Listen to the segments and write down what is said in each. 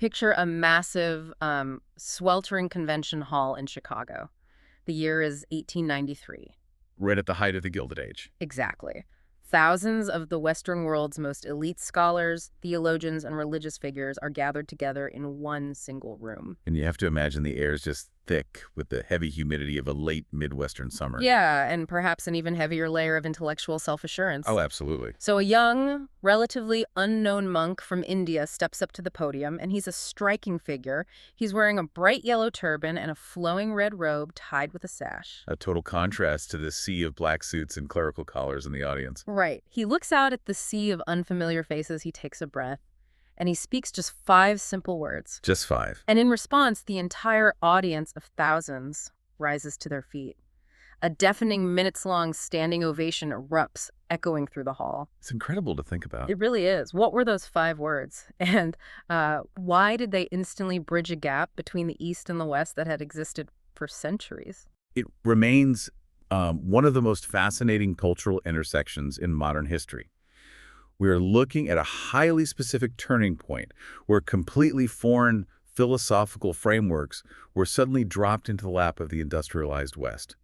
Picture a massive, sweltering convention hall in Chicago. The year is 1893. Right at the height of the Gilded Age. Exactly. Thousands of the Western world's most elite scholars, theologians, and religious figures are gathered together in one single room. And you have to imagine the air is just thick with the heavy humidity of a late Midwestern summer. Yeah, and perhaps an even heavier layer of intellectual self-assurance. Oh, absolutely. So a young, relatively unknown monk from India steps up to the podium, and he's a striking figure. He's wearing a bright yellow turban and a flowing red robe tied with a sash. A total contrast to the sea of black suits and clerical collars in the audience. Right. He looks out at the sea of unfamiliar faces, he takes a breath, and he speaks just 5 simple words. Just 5. And in response, the entire audience of thousands rises to their feet. A deafening minutes-long standing ovation erupts, echoing through the hall. It's incredible to think about. It really is. What were those 5 words? And why did they instantly bridge a gap between the East and the West that had existed for centuries? It remains one of the most fascinating cultural intersections in modern history. We are looking at a highly specific turning point where completely foreign philosophical frameworks were suddenly dropped into the lap of the industrialized West.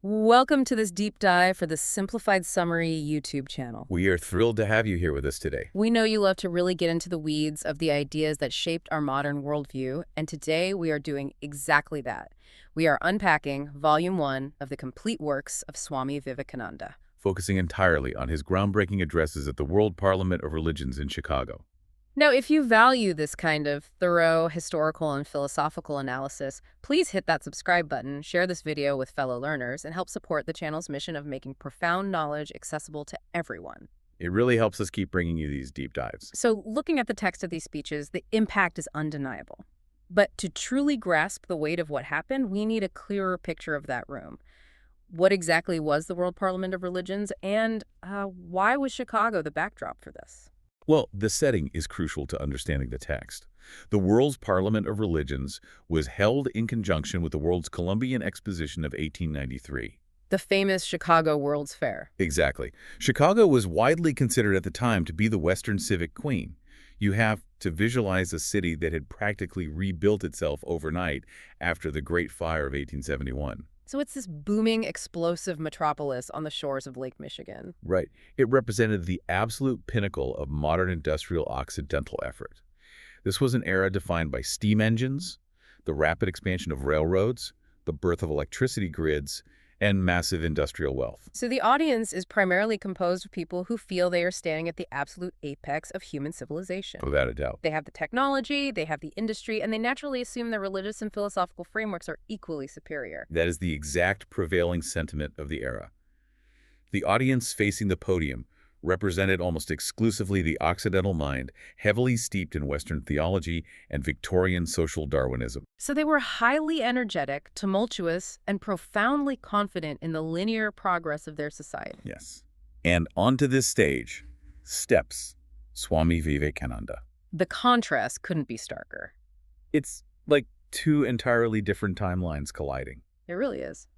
Welcome to this deep dive for the Simplified Summary YouTube channel. We are thrilled to have you here with us today. We know you love to really get into the weeds of the ideas that shaped our modern worldview, and today we are doing exactly that. We are unpacking Volume 1 of the complete works of Swami Vivekananda, Focusing entirely on his groundbreaking addresses at the World Parliament of Religions in Chicago. Now, if you value this kind of thorough historical and philosophical analysis, please hit that subscribe button, share this video with fellow learners, and help support the channel's mission of making profound knowledge accessible to everyone. It really helps us keep bringing you these deep dives. So, looking at the text of these speeches, the impact is undeniable. But to truly grasp the weight of what happened, we need a clearer picture of that room. What exactly was the World Parliament of Religions, and why was Chicago the backdrop for this? Well, the setting is crucial to understanding the text. The World's Parliament of Religions was held in conjunction with the World's Columbian Exposition of 1893. The famous Chicago World's Fair. Exactly. Chicago was widely considered at the time to be the Western civic queen. You have to visualize a city that had practically rebuilt itself overnight after the Great Fire of 1871. So it's this booming, explosive metropolis on the shores of Lake Michigan. Right. It represented the absolute pinnacle of modern industrial Occidental effort. This was an era defined by steam engines, the rapid expansion of railroads, the birth of electricity grids, and massive industrial wealth. So the audience is primarily composed of people who feel they are standing at the absolute apex of human civilization. Without a doubt. They have the technology, they have the industry, and they naturally assume their religious and philosophical frameworks are equally superior. That is the exact prevailing sentiment of the era. The audience facing the podium represented almost exclusively the Occidental mind, heavily steeped in Western theology and Victorian social Darwinism. So they were highly energetic, tumultuous, and profoundly confident in the linear progress of their society. Yes. And onto this stage steps Swami Vivekananda. The contrast couldn't be starker. It's like 2 entirely different timelines colliding. It really is.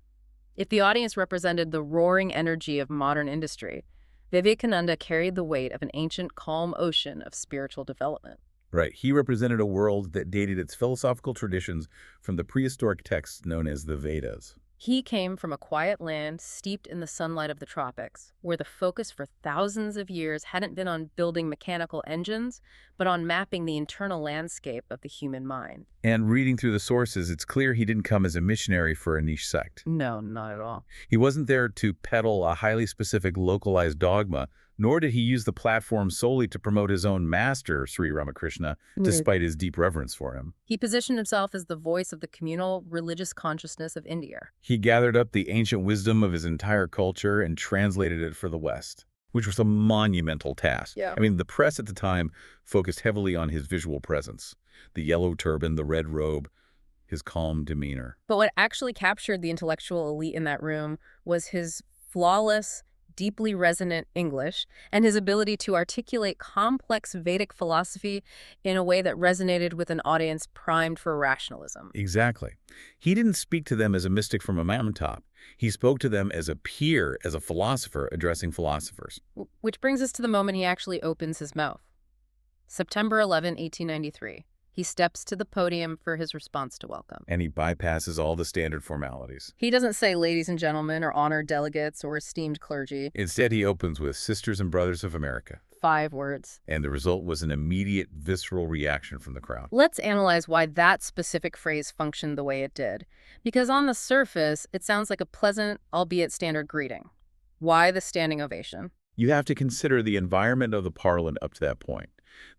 If the audience represented the roaring energy of modern industry, Vivekananda carried the weight of an ancient, calm ocean of spiritual development. Right. He represented a world that dated its philosophical traditions from the prehistoric texts known as the Vedas. He came from a quiet land steeped in the sunlight of the tropics, where the focus for thousands of years hadn't been on building mechanical engines, but on mapping the internal landscape of the human mind. And reading through the sources, it's clear he didn't come as a missionary for a niche sect. No, not at all. He wasn't there to peddle a highly specific localized dogma, nor did he use the platform solely to promote his own master, Sri Ramakrishna, despite his deep reverence for him. He positioned himself as the voice of the communal religious consciousness of India. He gathered up the ancient wisdom of his entire culture and translated it for the West, which was a monumental task. Yeah. I mean, the press at the time focused heavily on his visual presence, the yellow turban, the red robe, his calm demeanor. But what actually captured the intellectual elite in that room was his flawless, deeply resonant English and his ability to articulate complex Vedic philosophy in a way that resonated with an audience primed for rationalism. Exactly. He didn't speak to them as a mystic from a mountaintop. He spoke to them as a peer, as a philosopher addressing philosophers. Which brings us to the moment he actually opens his mouth. September 11, 1893. He steps to the podium for his response to welcome. And he bypasses all the standard formalities. He doesn't say ladies and gentlemen or honored delegates or esteemed clergy. Instead, he opens with Sisters and Brothers of America. 5 words. And the result was an immediate, visceral reaction from the crowd. Let's analyze why that specific phrase functioned the way it did. Because on the surface, it sounds like a pleasant, albeit standard greeting. Why the standing ovation? You have to consider the environment of the parliament up to that point.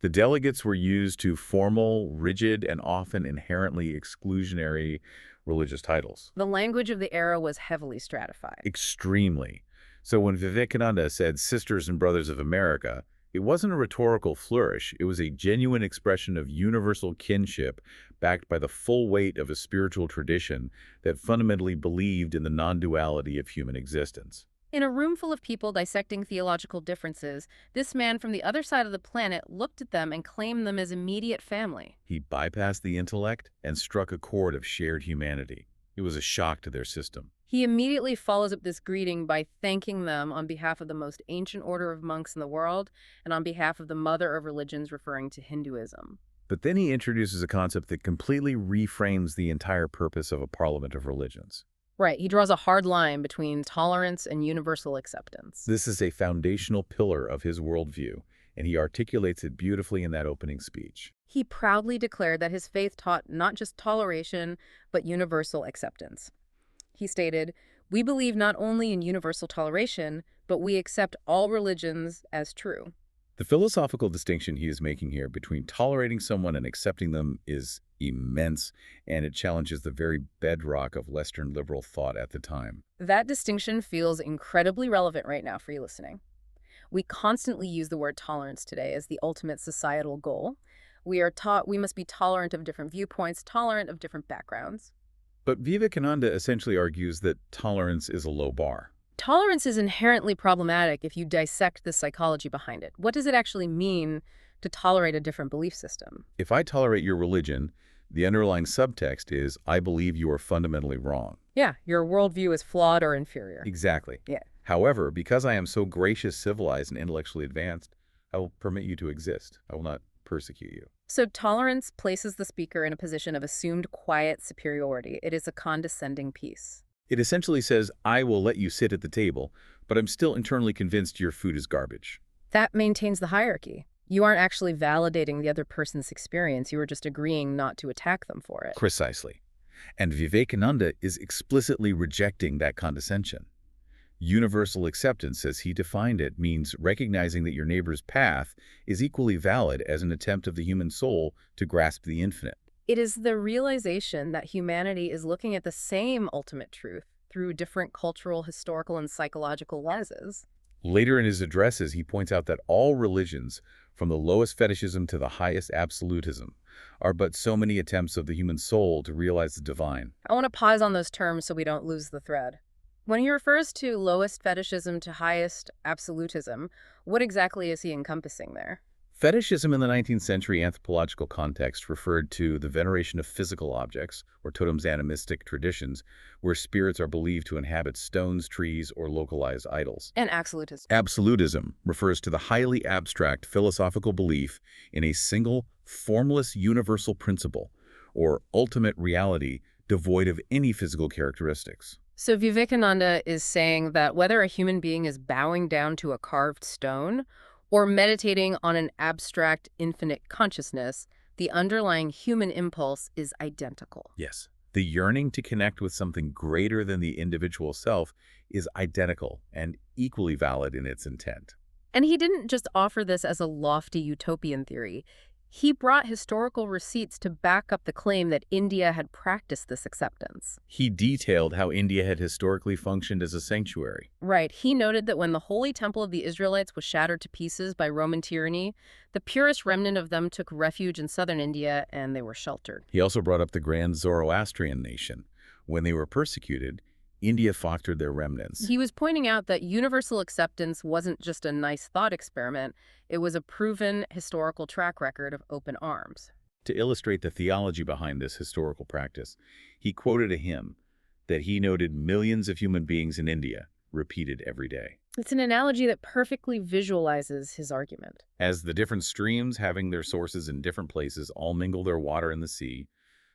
The delegates were used to formal, rigid, and often inherently exclusionary religious titles. The language of the era was heavily stratified. Extremely. So when Vivekananda said Sisters and Brothers of America, it wasn't a rhetorical flourish. It was a genuine expression of universal kinship backed by the full weight of a spiritual tradition that fundamentally believed in the non-duality of human existence. In a room full of people dissecting theological differences, this man from the other side of the planet looked at them and claimed them as immediate family. He bypassed the intellect and struck a chord of shared humanity. It was a shock to their system. He immediately follows up this greeting by thanking them on behalf of the most ancient order of monks in the world and on behalf of the mother of religions, referring to Hinduism. But then he introduces a concept that completely reframes the entire purpose of a parliament of religions. Right, he draws a hard line between tolerance and universal acceptance. This is a foundational pillar of his worldview, and he articulates it beautifully in that opening speech. He proudly declared that his faith taught not just toleration, but universal acceptance. He stated, "We believe not only in universal toleration, but we accept all religions as true." The philosophical distinction he is making here between tolerating someone and accepting them is immense, and it challenges the very bedrock of Western liberal thought at the time. That distinction feels incredibly relevant right now for you listening. We constantly use the word tolerance today as the ultimate societal goal. We are taught we must be tolerant of different viewpoints, tolerant of different backgrounds. But Vivekananda essentially argues that tolerance is a low bar. Tolerance is inherently problematic if you dissect the psychology behind it. What does it actually mean to tolerate a different belief system? If I tolerate your religion, the underlying subtext is, I believe you are fundamentally wrong. Yeah, your worldview is flawed or inferior. Exactly. Yeah. However, because I am so gracious, civilized, and intellectually advanced, I will permit you to exist. I will not persecute you. So tolerance places the speaker in a position of assumed quiet superiority. It is a condescending piece. It essentially says, I will let you sit at the table, but I'm still internally convinced your food is garbage. That maintains the hierarchy. You aren't actually validating the other person's experience. You are just agreeing not to attack them for it. Precisely. And Vivekananda is explicitly rejecting that condescension. Universal acceptance, as he defined it, means recognizing that your neighbor's path is equally valid as an attempt of the human soul to grasp the infinite. It is the realization that humanity is looking at the same ultimate truth through different cultural, historical, and psychological lenses. Later in his addresses, he points out that all religions, from the lowest fetishism to the highest absolutism, are but so many attempts of the human soul to realize the divine. I want to pause on those terms so we don't lose the thread. When he refers to lowest fetishism to highest absolutism, what exactly is he encompassing there? Fetishism in the 19th century anthropological context referred to the veneration of physical objects, or totems animistic traditions, where spirits are believed to inhabit stones, trees, or localized idols. And absolutism. Absolutism refers to the highly abstract philosophical belief in a single, formless universal principle, or ultimate reality devoid of any physical characteristics. So Vivekananda is saying that whether a human being is bowing down to a carved stone or meditating on an abstract infinite consciousness, the underlying human impulse is identical. Yes. The yearning to connect with something greater than the individual self is identical and equally valid in its intent. And he didn't just offer this as a lofty utopian theory. He brought historical receipts to back up the claim that India had practiced this acceptance. He detailed how India had historically functioned as a sanctuary. Right. He noted that when the holy temple of the Israelites was shattered to pieces by Roman tyranny, the purest remnant of them took refuge in southern India and they were sheltered. He also brought up the grand Zoroastrian nation. When they were persecuted, India fostered their remnants. He was pointing out that universal acceptance wasn't just a nice thought experiment, it was a proven historical track record of open arms. To illustrate the theology behind this historical practice, he quoted a hymn that he noted millions of human beings in India repeated every day. It's an analogy that perfectly visualizes his argument. As the different streams having their sources in different places all mingle their water in the sea,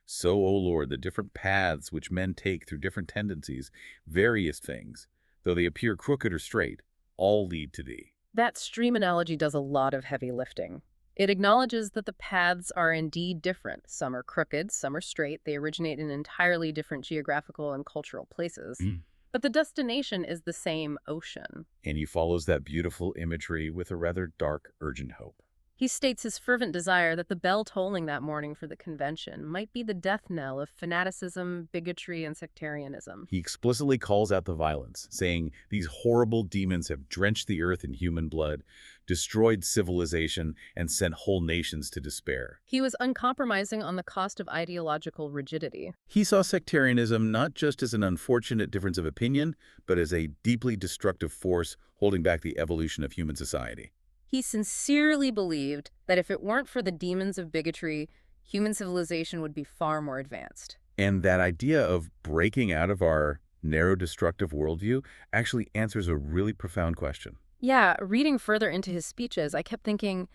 so, O Lord, the different paths which men take through different tendencies, various things, though they appear crooked or straight, all lead to thee. That stream analogy does a lot of heavy lifting. It acknowledges that the paths are indeed different. Some are crooked, some are straight. They originate in entirely different geographical and cultural places. Mm. But the destination is the same ocean. And he follows that beautiful imagery with a rather dark, urgent hope. He states his fervent desire that the bell tolling that morning for the convention might be the death knell of fanaticism, bigotry, and sectarianism. He explicitly calls out the violence, saying these horrible demons have drenched the earth in human blood, destroyed civilization, and sent whole nations to despair. He was uncompromising on the cost of ideological rigidity. He saw sectarianism not just as an unfortunate difference of opinion, but as a deeply destructive force holding back the evolution of human society. He sincerely believed that if it weren't for the demons of bigotry, human civilization would be far more advanced. And that idea of breaking out of our narrow, destructive worldview actually answers a really profound question. Yeah, reading further into his speeches, I kept thinking,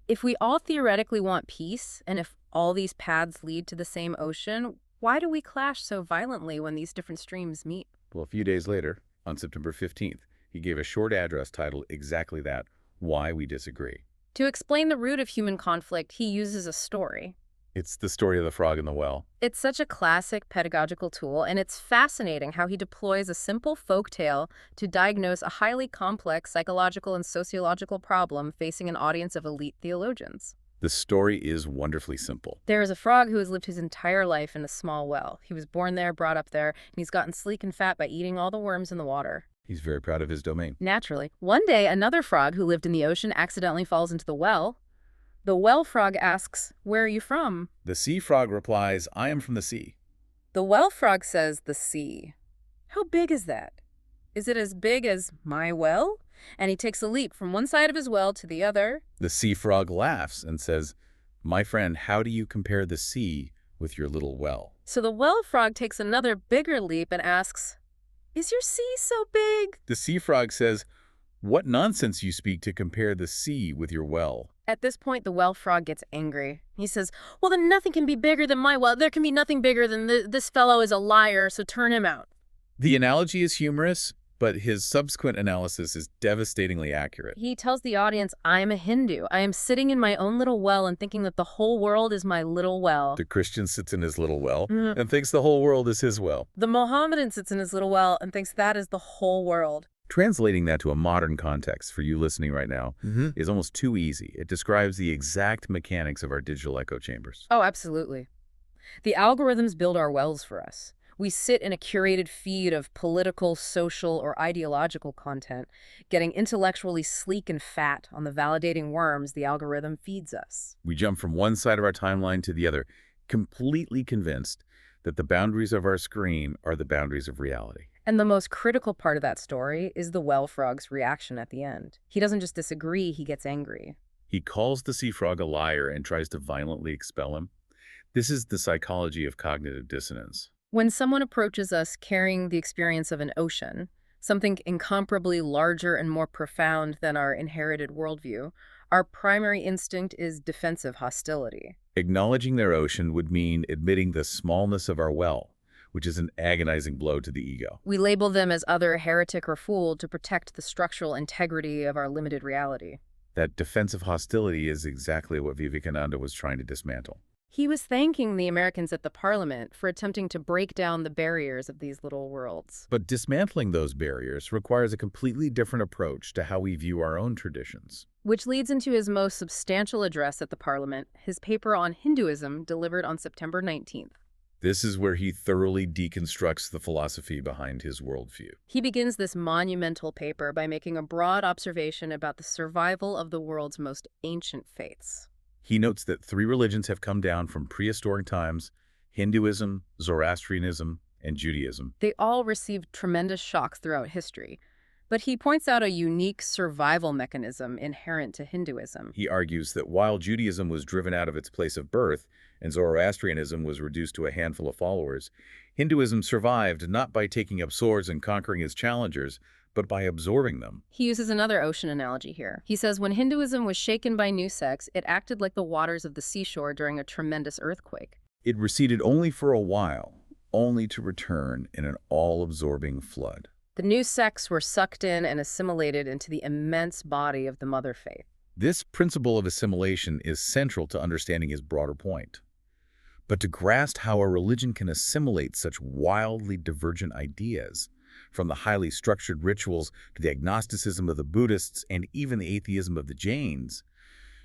if we all theoretically want peace, and if all these paths lead to the same ocean, why do we clash so violently when these different streams meet? Well, a few days later, on September 15th, he gave a short address titled exactly that, Why We Disagree. To explain the root of human conflict, he uses a story. It's the story of the frog in the well. It's such a classic pedagogical tool, and it's fascinating how he deploys a simple folk tale to diagnose a highly complex psychological and sociological problem facing an audience of elite theologians. The story is wonderfully simple. There is a frog who has lived his entire life in a small well. He was born there, brought up there, and he's gotten sleek and fat by eating all the worms in the water. He's very proud of his domain. Naturally. One day, another frog who lived in the ocean accidentally falls into the well. The well frog asks, "Where are you from?" The sea frog replies, I am from the sea. The well frog says, "The sea." How big is that? Is it as big as my well? And he takes a leap from one side of his well to the other. The sea frog laughs and says, My friend, how do you compare the sea with your little well? So the well frog takes another bigger leap and asks, "Is your sea so big?" The sea frog says, What nonsense you speak to compare the sea with your well. At this point, the well frog gets angry. He says, "Well, then nothing can be bigger than my well. There can be nothing bigger than this fellow is a liar, so turn him out." The analogy is humorous, but his subsequent analysis is devastatingly accurate. He tells the audience, "I am a Hindu. I am sitting in my own little well and thinking that the whole world is my little well. The Christian sits in his little well and thinks the whole world is his well. The Mohammedan sits in his little well and thinks that is the whole world." Translating that to a modern context for you listening right now is almost too easy. It describes the exact mechanics of our digital echo chambers. Oh, absolutely. The algorithms build our wells for us. We sit in a curated feed of political, social, or ideological content, getting intellectually sleek and fat on the validating worms the algorithm feeds us. We jump from one side of our timeline to the other, completely convinced that the boundaries of our screen are the boundaries of reality. And the most critical part of that story is the well frog's reaction at the end. He doesn't just disagree, he gets angry. He calls the sea frog a liar and tries to violently expel him. This is the psychology of cognitive dissonance. When someone approaches us carrying the experience of an ocean, something incomparably larger and more profound than our inherited worldview, our primary instinct is defensive hostility. Acknowledging their ocean would mean admitting the smallness of our well, which is an agonizing blow to the ego. We label them as other, heretic, or fool to protect the structural integrity of our limited reality. That defensive hostility is exactly what Vivekananda was trying to dismantle. He was thanking the Americans at the Parliament for attempting to break down the barriers of these little worlds. But dismantling those barriers requires a completely different approach to how we view our own traditions. Which leads into his most substantial address at the Parliament, his paper on Hinduism delivered on September 19th. This is where he thoroughly deconstructs the philosophy behind his worldview. He begins this monumental paper by making a broad observation about the survival of the world's most ancient faiths. He notes that 3 religions have come down from prehistoric times: Hinduism, Zoroastrianism, and Judaism. They all received tremendous shocks throughout history, but he points out a unique survival mechanism inherent to Hinduism. He argues that while Judaism was driven out of its place of birth and Zoroastrianism was reduced to a handful of followers, Hinduism survived not by taking up swords and conquering its challengers, but by absorbing them. He uses another ocean analogy here. He says when Hinduism was shaken by new sects, it acted like the waters of the seashore during a tremendous earthquake. It receded only for a while, only to return in an all-absorbing flood. The new sects were sucked in and assimilated into the immense body of the mother faith. This principle of assimilation is central to understanding his broader point. But to grasp how a religion can assimilate such wildly divergent ideas, from the highly structured rituals to the agnosticism of the Buddhists and even the atheism of the Jains,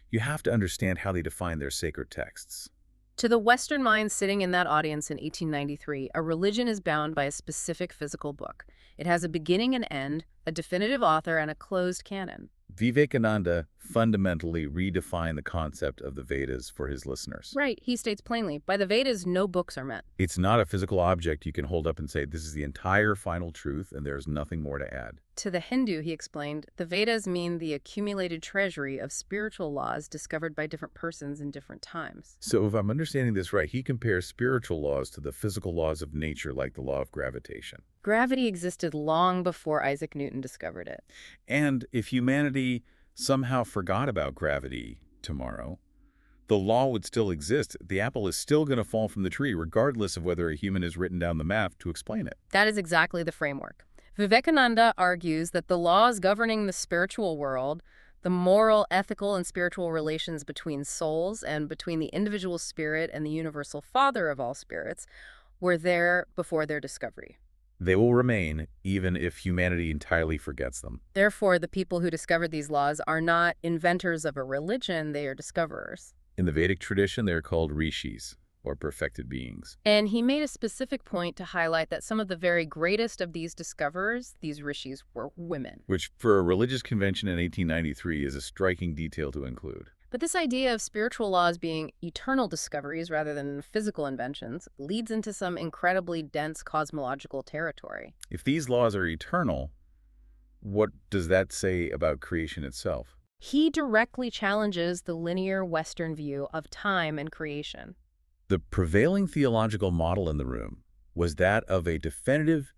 you have to understand how they define their sacred texts. To the Western mind sitting in that audience in 1893, a religion is bound by a specific physical book. It has a beginning and end, a definitive author, and a closed canon. Vivekananda fundamentally redefined the concept of the Vedas for his listeners. Right, he states plainly, by the Vedas, no books are meant. It's not a physical object you can hold up and say, this is the entire final truth and there's nothing more to add. To the Hindu, he explained, the Vedas mean the accumulated treasury of spiritual laws discovered by different persons in different times. So if I'm understanding this right, he compares spiritual laws to the physical laws of nature, like the law of gravitation. Gravity existed long before Isaac Newton discovered it. And if humanity somehow forgot about gravity tomorrow, the law would still exist. The apple is still going to fall from the tree, regardless of whether a human has written down the math to explain it. That is exactly the framework. Vivekananda argues that the laws governing the spiritual world, the moral, ethical, and spiritual relations between souls and between the individual spirit and the universal father of all spirits, were there before their discovery. They will remain even if humanity entirely forgets them. Therefore, the people who discovered these laws are not inventors of a religion, they are discoverers. In the Vedic tradition, they're called rishis, or perfected beings. And he made a specific point to highlight that some of the very greatest of these discoverers, these rishis, were women. Which, for a religious convention in 1893, is a striking detail to include. But this idea of spiritual laws being eternal discoveries rather than physical inventions leads into some incredibly dense cosmological territory. If these laws are eternal, what does that say about creation itself? He directly challenges the linear Western view of time and creation. The prevailing theological model in the room was that of a definitive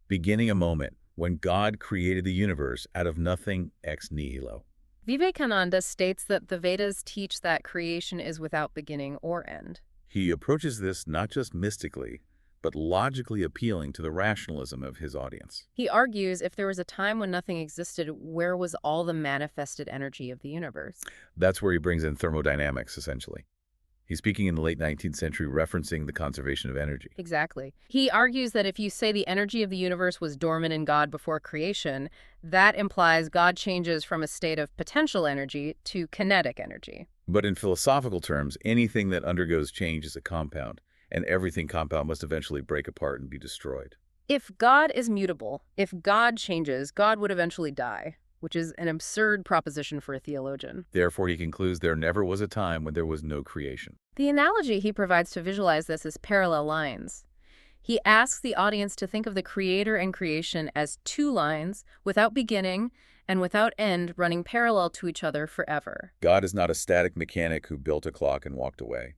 beginning a moment when God created the universe out of nothing ex nihilo. Vivekananda states that the Vedas teach that creation is without beginning or end. He approaches this not just mystically, but logically appealing to the rationalism of his audience. He argues if there was a time when nothing existed, where was all the manifested energy of the universe? That's where he brings in thermodynamics, essentially. He's speaking in the late 19th century, referencing the conservation of energy. Exactly. He argues that if you say the energy of the universe was dormant in God before creation, that implies God changes from a state of potential energy to kinetic energy. But in philosophical terms, anything that undergoes change is a compound, and everything compound must eventually break apart and be destroyed. If God is mutable, if God changes, God would eventually die, which is an absurd proposition for a theologian. Therefore, he concludes there never was a time when there was no creation. The analogy he provides to visualize this is parallel lines. He asks the audience to think of the creator and creation as two lines, without beginning and without end, running parallel to each other forever. God is not a static mechanic who built a clock and walked away.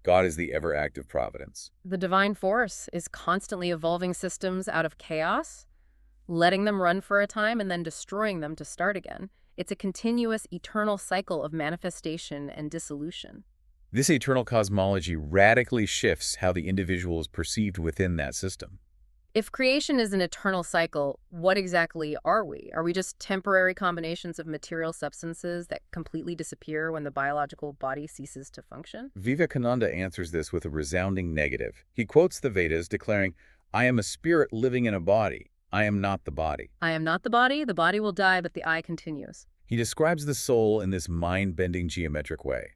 God is the ever-active providence. The divine force is constantly evolving systems out of chaos, letting them run for a time and then destroying them to start again. It's a continuous, eternal cycle of manifestation and dissolution. This eternal cosmology radically shifts how the individual is perceived within that system. If creation is an eternal cycle, what exactly are we? Are we just temporary combinations of material substances that completely disappear when the biological body ceases to function? Vivekananda answers this with a resounding negative. He quotes the Vedas declaring, "I am a spirit living in a body. I am not the body." I am not the body will die, but the I continues. He describes the soul in this mind-bending geometric way.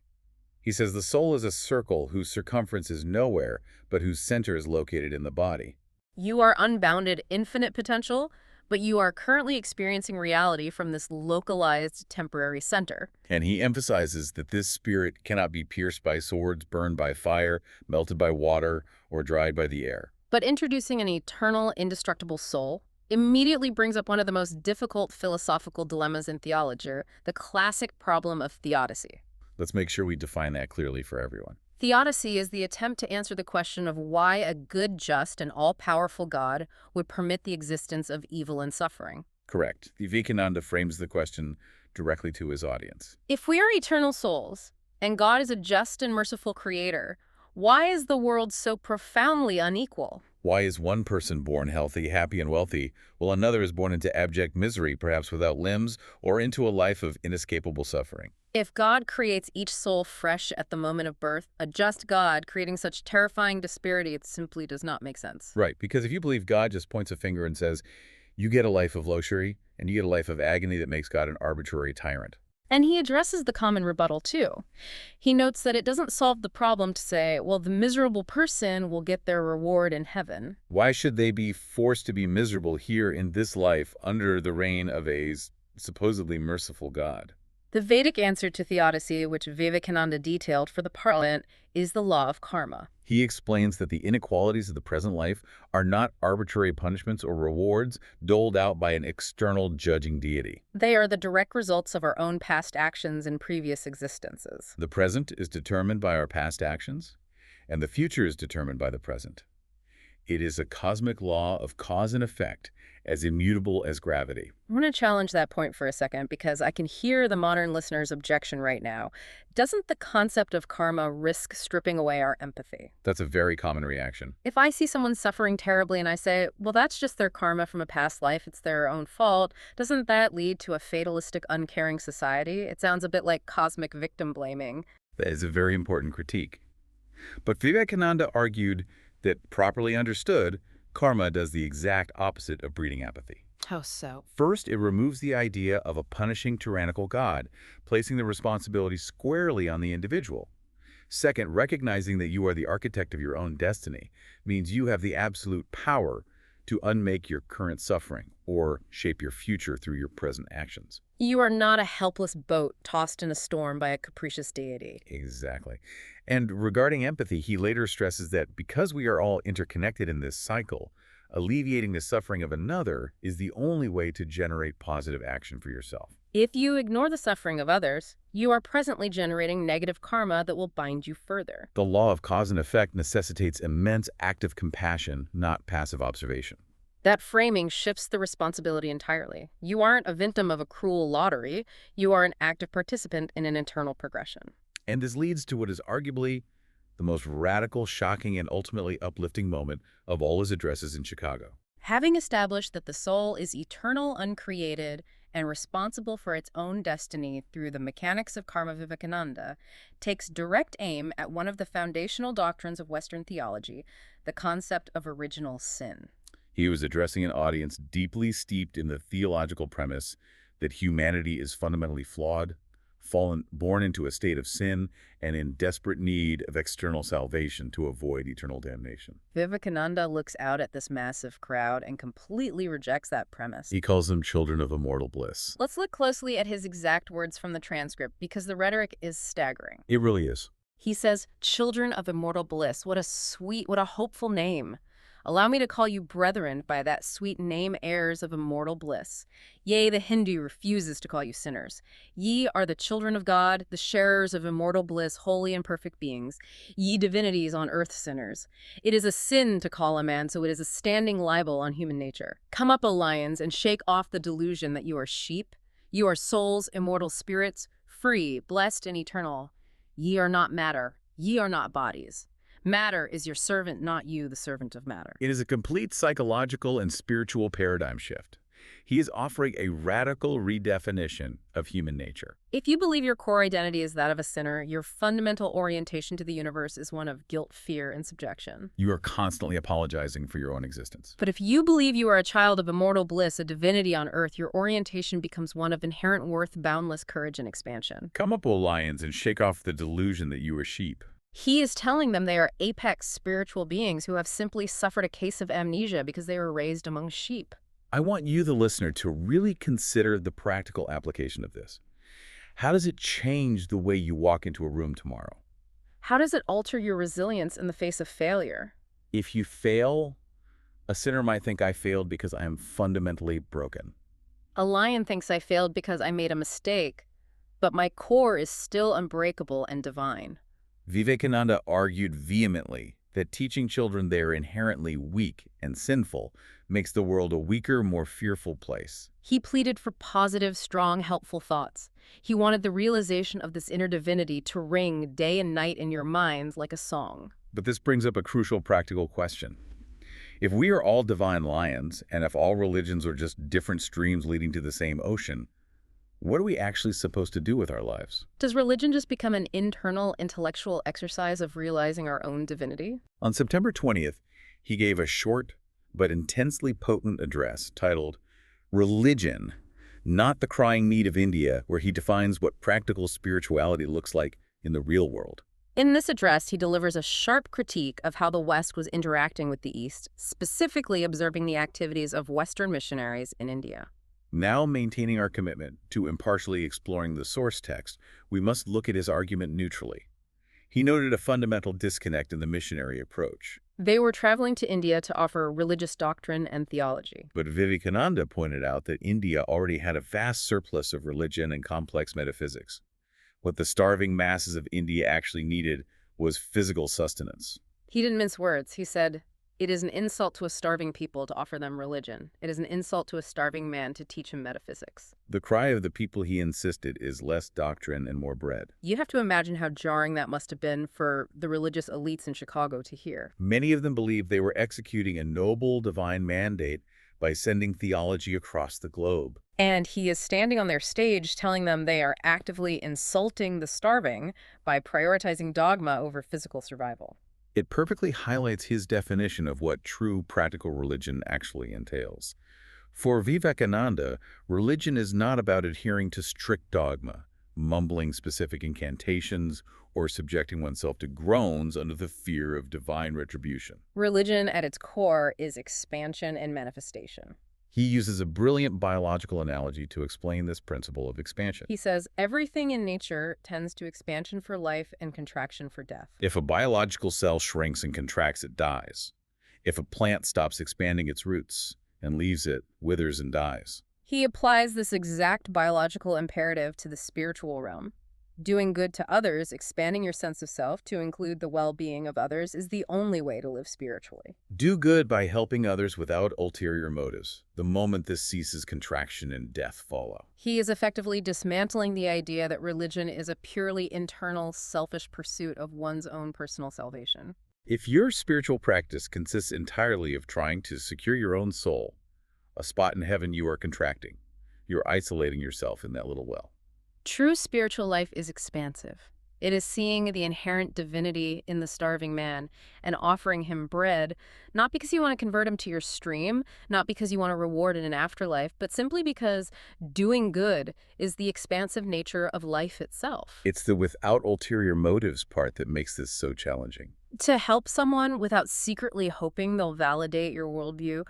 He says the soul is a circle whose circumference is nowhere, but whose center is located in the body. You are unbounded, infinite potential, but you are currently experiencing reality from this localized temporary center. And he emphasizes that this spirit cannot be pierced by swords, burned by fire, melted by water, or dried by the air. But introducing an eternal, indestructible soul immediately brings up one of the most difficult philosophical dilemmas in theology, the classic problem of theodicy. Let's make sure we define that clearly for everyone. Theodicy is the attempt to answer the question of why a good, just, and all-powerful God would permit the existence of evil and suffering. Correct. Vivekananda frames the question directly to his audience. If we are eternal souls, and God is a just and merciful creator, why is the world so profoundly unequal? Why is one person born healthy, happy, and wealthy, while another is born into abject misery, perhaps without limbs, or into a life of inescapable suffering? If God creates each soul fresh at the moment of birth, a just God creating such terrifying disparity, it simply does not make sense. Right, because if you believe God just points a finger and says, you get a life of luxury, and you get a life of agony that makes God an arbitrary tyrant. And he addresses the common rebuttal, too. He notes that it doesn't solve the problem to say, well, the miserable person will get their reward in heaven. Why should they be forced to be miserable here in this life under the reign of a supposedly merciful God? The Vedic answer to theodicy, which Vivekananda detailed for the Parliament, is the law of karma. He explains that the inequalities of the present life are not arbitrary punishments or rewards doled out by an external judging deity. They are the direct results of our own past actions in previous existences. The present is determined by our past actions, and the future is determined by the present. It is a cosmic law of cause and effect, as immutable as gravity. I want to challenge that point for a second because I can hear the modern listener's objection right now. Doesn't the concept of karma risk stripping away our empathy? That's a very common reaction. If I see someone suffering terribly and I say, well, that's just their karma from a past life, it's their own fault, doesn't that lead to a fatalistic, uncaring society? It sounds a bit like cosmic victim blaming. That is a very important critique. But Vivekananda argued that, properly understood, karma does the exact opposite of breeding apathy. How so? First, it removes the idea of a punishing tyrannical God, placing the responsibility squarely on the individual. Second, recognizing that you are the architect of your own destiny means you have the absolute power to unmake your current suffering or shape your future through your present actions. You are not a helpless boat tossed in a storm by a capricious deity. Exactly. And regarding empathy, he later stresses that because we are all interconnected in this cycle, alleviating the suffering of another is the only way to generate positive action for yourself. If you ignore the suffering of others, you are presently generating negative karma that will bind you further. The law of cause and effect necessitates immense active compassion, not passive observation. That framing shifts the responsibility entirely. You aren't a victim of a cruel lottery. You are an active participant in an internal progression. And this leads to what is arguably the most radical, shocking, and ultimately uplifting moment of all his addresses in Chicago. Having established that the soul is eternal, uncreated, and responsible for its own destiny through the mechanics of karma, Vivekananda takes direct aim at one of the foundational doctrines of Western theology, the concept of original sin. He was addressing an audience deeply steeped in the theological premise that humanity is fundamentally flawed, born into a state of sin, and in desperate need of external salvation to avoid eternal damnation. Vivekananda looks out at this massive crowd and completely rejects that premise. He calls them children of immortal bliss. Let's look closely at his exact words from the transcript because the rhetoric is staggering. It really is. He says, children of immortal bliss. What a sweet, what a hopeful name. Allow me to call you brethren by that sweet name, heirs of immortal bliss. Yea, the Hindu refuses to call you sinners. Ye are the children of God, the sharers of immortal bliss, holy and perfect beings. Ye divinities on earth sinners. It is a sin to call a man, so it is a standing libel on human nature. Come up, O lions, and shake off the delusion that you are sheep. You are souls, immortal spirits, free, blessed, and eternal. Ye are not matter. Ye are not bodies. Matter is your servant, not you, the servant of matter. It is a complete psychological and spiritual paradigm shift. He is offering a radical redefinition of human nature. If you believe your core identity is that of a sinner, your fundamental orientation to the universe is one of guilt, fear, and subjection. You are constantly apologizing for your own existence. But if you believe you are a child of immortal bliss, a divinity on earth, your orientation becomes one of inherent worth, boundless courage, and expansion. Come up, O lions, and shake off the delusion that you are sheep. He is telling them they are apex spiritual beings who have simply suffered a case of amnesia because they were raised among sheep. I want you, the listener, to really consider the practical application of this. How does it change the way you walk into a room tomorrow? How does it alter your resilience in the face of failure? If you fail, a sinner might think I failed because I am fundamentally broken. A lion thinks I failed because I made a mistake, but my core is still unbreakable and divine. Vivekananda argued vehemently that teaching children they are inherently weak and sinful makes the world a weaker, more fearful place. He pleaded for positive, strong, helpful thoughts. He wanted the realization of this inner divinity to ring day and night in your minds like a song. But this brings up a crucial practical question. If we are all divine lions, and if all religions are just different streams leading to the same ocean, what are we actually supposed to do with our lives? Does religion just become an internal intellectual exercise of realizing our own divinity? On September 20th, he gave a short but intensely potent address titled Religion, Not the Crying Need of India, where he defines what practical spirituality looks like in the real world. In this address, he delivers a sharp critique of how the West was interacting with the East, specifically observing the activities of Western missionaries in India. Now maintaining our commitment to impartially exploring the source text, we must look at his argument neutrally. He noted a fundamental disconnect in the missionary approach. They were traveling to India to offer religious doctrine and theology. But Vivekananda pointed out that India already had a vast surplus of religion and complex metaphysics. What the starving masses of India actually needed was physical sustenance. He didn't mince words. He said, "It is an insult to a starving people to offer them religion. It is an insult to a starving man to teach him metaphysics." The cry of the people, he insisted, is less doctrine and more bread. You have to imagine how jarring that must have been for the religious elites in Chicago to hear. Many of them believed they were executing a noble divine mandate by sending theology across the globe. And he is standing on their stage telling them they are actively insulting the starving by prioritizing dogma over physical survival. It perfectly highlights his definition of what true practical religion actually entails. For Vivekananda, religion is not about adhering to strict dogma, mumbling specific incantations, or subjecting oneself to groans under the fear of divine retribution. Religion at its core is expansion and manifestation. He uses a brilliant biological analogy to explain this principle of expansion. He says everything in nature tends to expansion for life and contraction for death. If a biological cell shrinks and contracts, it dies. If a plant stops expanding its roots and leaves it, withers and dies. He applies this exact biological imperative to the spiritual realm. Doing good to others, expanding your sense of self to include the well-being of others, is the only way to live spiritually. Do good by helping others without ulterior motives. The moment this ceases, contraction and death follow. He is effectively dismantling the idea that religion is a purely internal, selfish pursuit of one's own personal salvation. If your spiritual practice consists entirely of trying to secure your own soul, a spot in heaven, you are contracting. You're isolating yourself in that little well. True spiritual life is expansive. It is seeing the inherent divinity in the starving man and offering him bread, not because you want to convert him to your stream, not because you want a reward in an afterlife, but simply because doing good is the expansive nature of life itself. It's the without ulterior motives part that makes this so challenging. To help someone without secretly hoping they'll validate your worldview,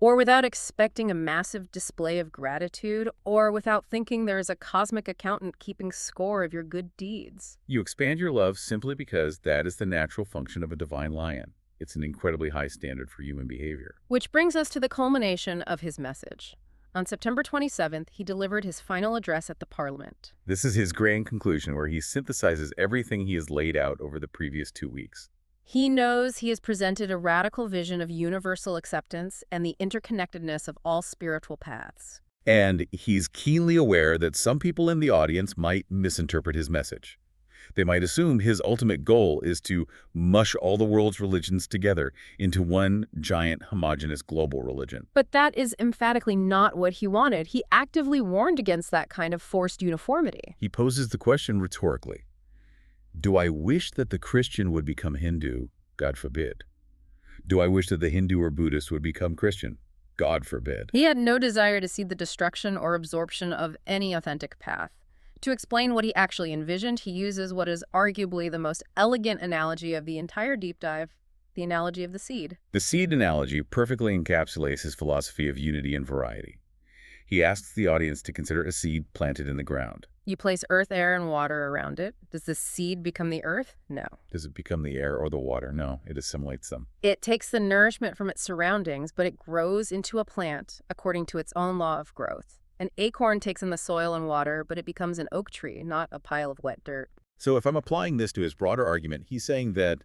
or without expecting a massive display of gratitude, or without thinking there is a cosmic accountant keeping score of your good deeds. You expand your love simply because that is the natural function of a divine lion. It's an incredibly high standard for human behavior. Which brings us to the culmination of his message. On September 27th, he delivered his final address at the Parliament. This is his grand conclusion where he synthesizes everything he has laid out over the previous 2 weeks. He knows he has presented a radical vision of universal acceptance and the interconnectedness of all spiritual paths. And he's keenly aware that some people in the audience might misinterpret his message. They might assume his ultimate goal is to mush all the world's religions together into one giant homogeneous global religion. But that is emphatically not what he wanted. He actively warned against that kind of forced uniformity. He poses the question rhetorically. Do I wish that the Christian would become Hindu? God forbid. Do I wish that the Hindu or Buddhist would become Christian? God forbid. He had no desire to see the destruction or absorption of any authentic path. To explain what he actually envisioned, he uses what is arguably the most elegant analogy of the entire deep dive, the analogy of the seed. The seed analogy perfectly encapsulates his philosophy of unity and variety. He asks the audience to consider a seed planted in the ground. You place earth, air, and water around it. Does the seed become the earth? No. Does it become the air or the water? No, it assimilates them. It takes the nourishment from its surroundings, but it grows into a plant according to its own law of growth. An acorn takes in the soil and water, but it becomes an oak tree, not a pile of wet dirt. So if I'm applying this to his broader argument, he's saying that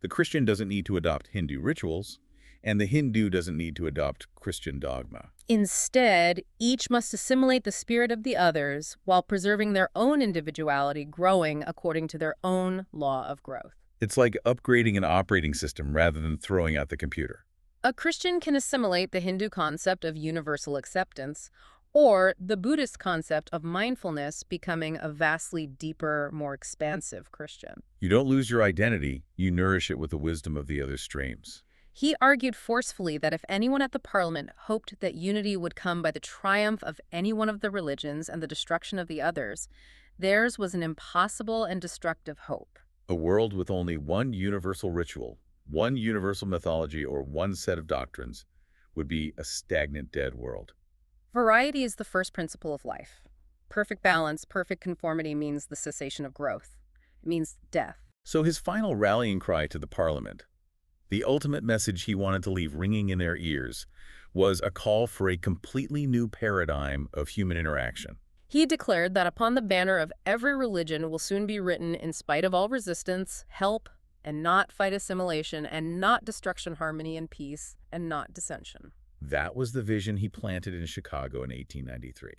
the Christian doesn't need to adopt Hindu rituals, and the Hindu doesn't need to adopt Christian dogma. Instead, each must assimilate the spirit of the others while preserving their own individuality, growing according to their own law of growth. It's like upgrading an operating system rather than throwing out the computer. A Christian can assimilate the Hindu concept of universal acceptance, or the Buddhist concept of mindfulness, becoming a vastly deeper, more expansive Christian. You don't lose your identity, you nourish it with the wisdom of the other streams. He argued forcefully that if anyone at the Parliament hoped that unity would come by the triumph of any one of the religions and the destruction of the others, theirs was an impossible and destructive hope. A world with only one universal ritual, one universal mythology, or one set of doctrines would be a stagnant, dead world. Variety is the first principle of life. Perfect balance, perfect conformity means the cessation of growth. It means death. So his final rallying cry to the Parliament, the ultimate message he wanted to leave ringing in their ears, was a call for a completely new paradigm of human interaction. He declared that upon the banner of every religion will soon be written, in spite of all resistance, help, and not fight assimilation, and not destruction, harmony, and peace, and not dissension. That was the vision he planted in Chicago in 1893.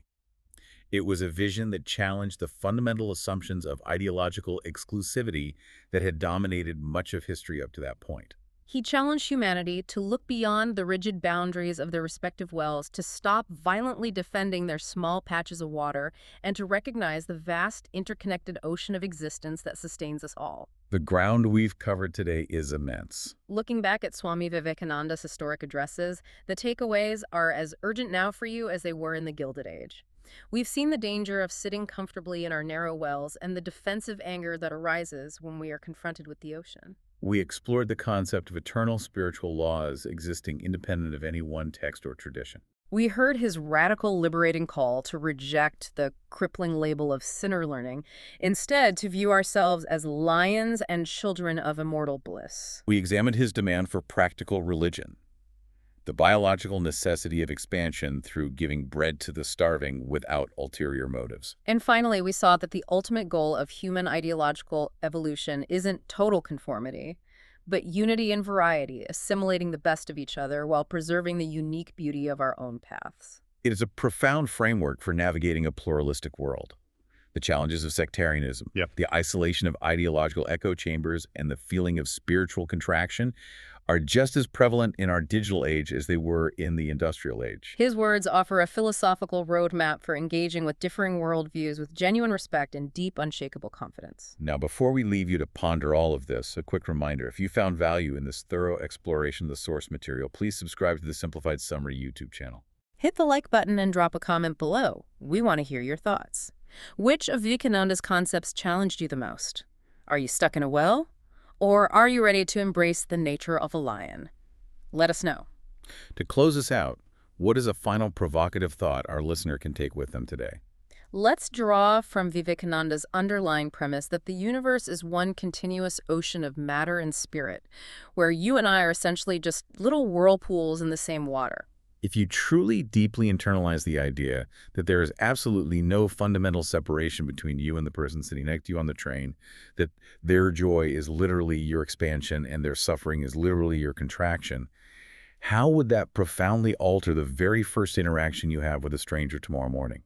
It was a vision that challenged the fundamental assumptions of ideological exclusivity that had dominated much of history up to that point. He challenged humanity to look beyond the rigid boundaries of their respective wells, to stop violently defending their small patches of water, and to recognize the vast interconnected ocean of existence that sustains us all. The ground we've covered today is immense. Looking back at Swami Vivekananda's historic addresses, the takeaways are as urgent now for you as they were in the Gilded Age. We've seen the danger of sitting comfortably in our narrow wells and the defensive anger that arises when we are confronted with the ocean. We explored the concept of eternal spiritual laws existing independent of any one text or tradition. We heard his radical, liberating call to reject the crippling label of sinner learning, instead to view ourselves as lions and children of immortal bliss. We examined his demand for practical religion, the biological necessity of expansion through giving bread to the starving without ulterior motives. And finally, we saw that the ultimate goal of human ideological evolution isn't total conformity, but unity and variety, assimilating the best of each other while preserving the unique beauty of our own paths. It is a profound framework for navigating a pluralistic world. The challenges of sectarianism, the isolation of ideological echo chambers, and the feeling of spiritual contraction are just as prevalent in our digital age as they were in the industrial age. His words offer a philosophical roadmap for engaging with differing worldviews with genuine respect and deep, unshakable confidence. Now, before we leave you to ponder all of this, a quick reminder: if you found value in this thorough exploration of the source material, please subscribe to the Simplified Summary YouTube channel. Hit the like button and drop a comment below. We want to hear your thoughts. Which of Vivekananda's concepts challenged you the most? Are you stuck in a well? Or are you ready to embrace the nature of a lion? Let us know. To close us out, what is a final provocative thought our listener can take with them today? Let's draw from Vivekananda's underlying premise that the universe is one continuous ocean of matter and spirit, where you and I are essentially just little whirlpools in the same water. If you truly deeply internalize the idea that there is absolutely no fundamental separation between you and the person sitting next to you on the train, that their joy is literally your expansion and their suffering is literally your contraction, how would that profoundly alter the very first interaction you have with a stranger tomorrow morning?